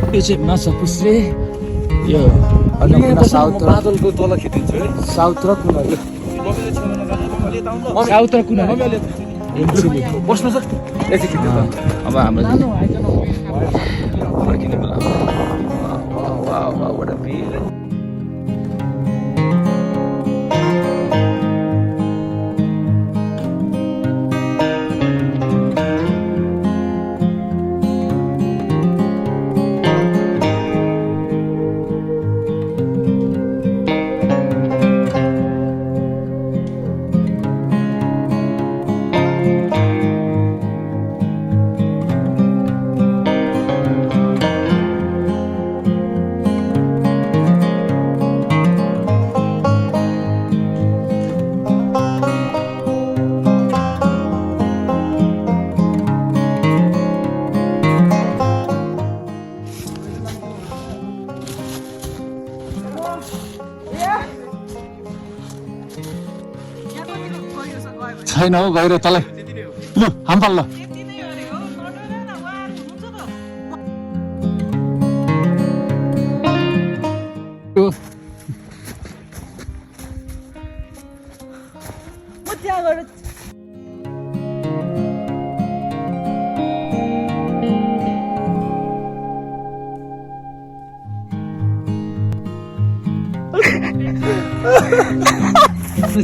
यो चाहिँ माछापुच्छ्रे यो अन्नपूर्ण साउथ र बादलको तल खिचिन्छ है साउथ र कुन साउथ र कुन हिमचुली बस्नु छ एकछिन खिच्नु त अब हाम्रो फर्किने बेला छैन हौ गएर तलै लु हाम्फाल ल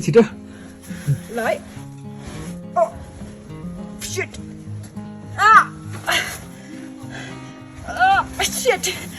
छिटो ल है shit. Ah! Shit.